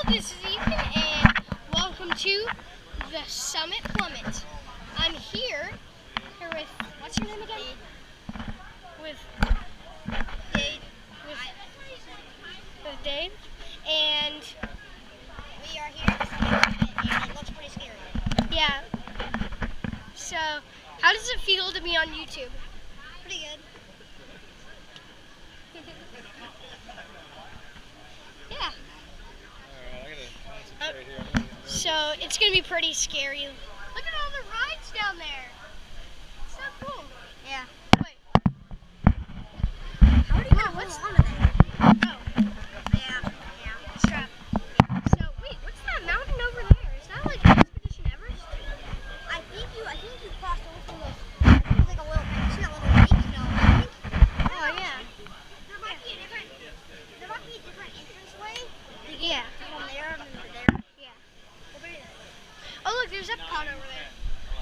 this is Ethan, and welcome to the Summit Plummit. I'm here with, what's your name again? With Dave. With Dave, and we are here at the Summit Plummit, and it looks pretty scary. Yeah. So, how does it feel to be on YouTube? Pretty good. Yeah. So it's gonna be pretty scary. Look at all the rides down there. It's so cool. Yeah. Wait. How do you hold on to that? Oh. Yeah. Strap. So wait, what's that mountain over there? Is that like Expedition Everest? I think you crossed over from those. I think it was like a little. See that little lake? No. I think. Oh yeah. There might be a different entranceway. Yeah. From there and to there. Yeah. Over there. Oh look, there's Epcot over there.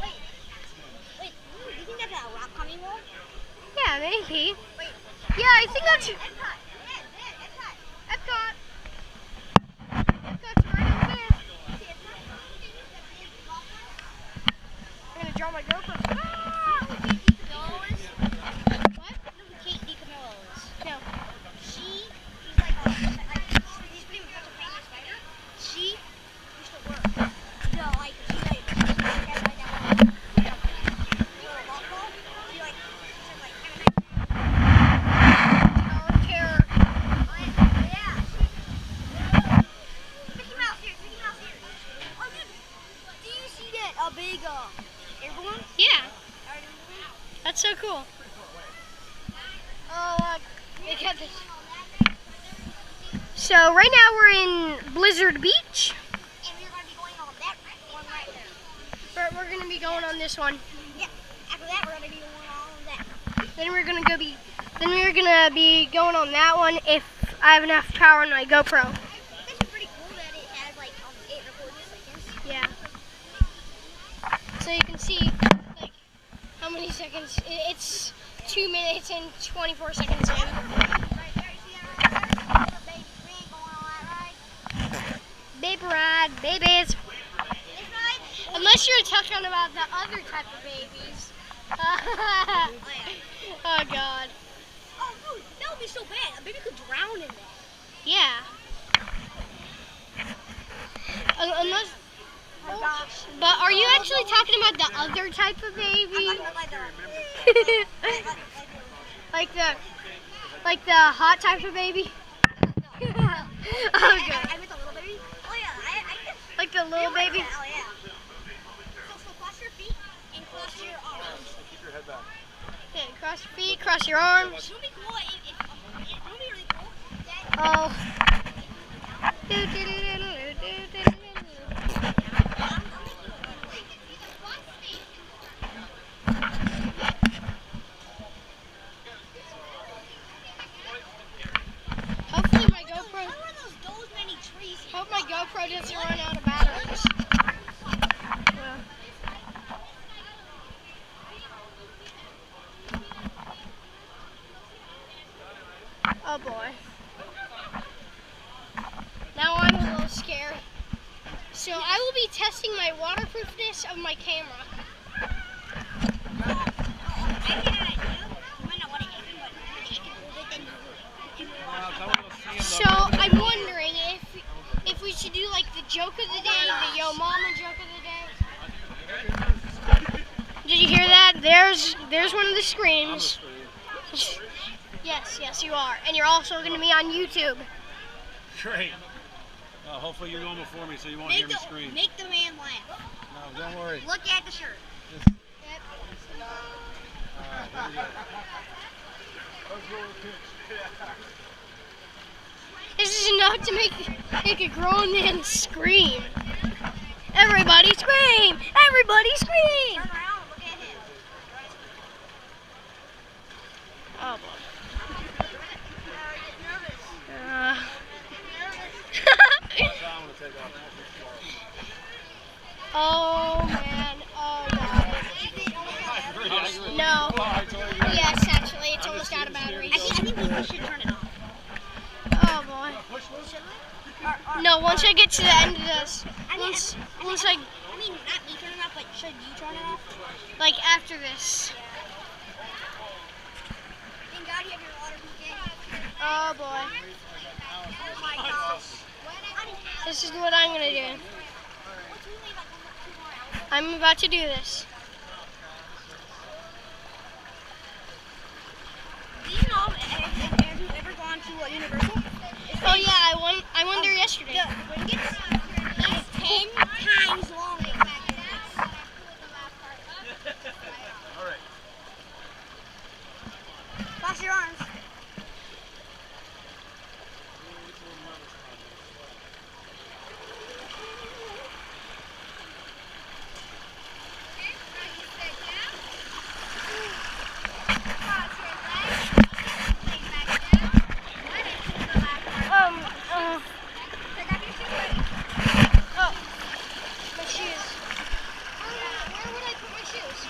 Wait. Do you think that's a rock climbing wall? Yeah, maybe. Wait. Yeah, I think that's Epcot. Epcot. Epcot's right over there. I'm gonna draw my GoPro. Ah! What? No. She's like she's pretty much a famous fighter. She used to work. So like she had like that local. She like Tower of Terror. yeah. Mickey Mouse here. Oh dude, do you see that big air balloon? Yeah. That's so cool. Oh, look at this. So right now we're in Blizzard Beach. And we're gonna be going on that one right there. But we're gonna be going on this one. Yeah. After that, we're gonna be going on that. Then we're gonna be going on that one if I have enough power on my GoPro. It's pretty cool that it has like 8 recording seconds. Yeah. So you can see like how many seconds. It's 2 minutes and 24 seconds in. Right there, you see that right there? That's a baby. We ain't going on that ride. Baby ride, babies. This ride? Unless you're talking about the other type of babies. Oh God. Oh, dude, that would be so bad. A baby could drown in that. Yeah. Unless. Oh my gosh. But are you actually talking about the other type of baby? I'm talking about like the hot type of baby? Oh I God. meant the little baby. Oh yeah, I Like the little baby? Oh yeah. So cross your feet and cross your arms. Keep your head back. Okay, cross your feet, cross your arms. It would be cool if it would be really cool. Oh. Hopefully my GoPro. How are those many trees? Hope my GoPro doesn't run out of batteries. Well. Oh boy. Now I'm a little scared. So I will be testing my waterproofness of my camera. So I'm wondering if we should do like the joke of the day, the Yo Mama joke of the day. Did you hear that? There's one of the screams. Yes, you are. And you're also going to be on YouTube. Great. Hopefully you're going before me so you won't hear me scream. Make the man laugh. No, don't worry. Look at the shirt. Alright, here we go. This is enough to make a grown man scream. Everybody scream! Everybody scream! Turn around and look at him. Oh boy. I'm gonna take off. Oh man. Oh no. No. Yes, actually, it's almost out of batteries. I think we should turn it off. Oh boy. Or No, once I get to the end of this, once I I mean, not me turning off, but should you turn it off? like after this. Thank God you have your waterproof game. Oh boy, Oh my gosh. this is what I'm gonna do. What's really like 2 more hours? I'm about to do this. Do you know, have you ever gone to Universal? Oh yeah, I won there yesterday. The ring is 10 times longer. All right. Cross your arms. Oh, my shoes. Where would I put my shoes?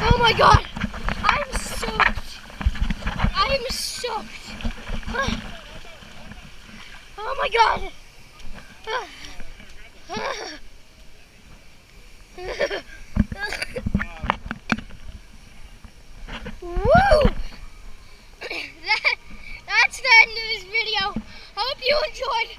Oh my god! I'm soaked! I'm soaked! Oh my god! Woo! That's the end of this video. I hope you enjoyed.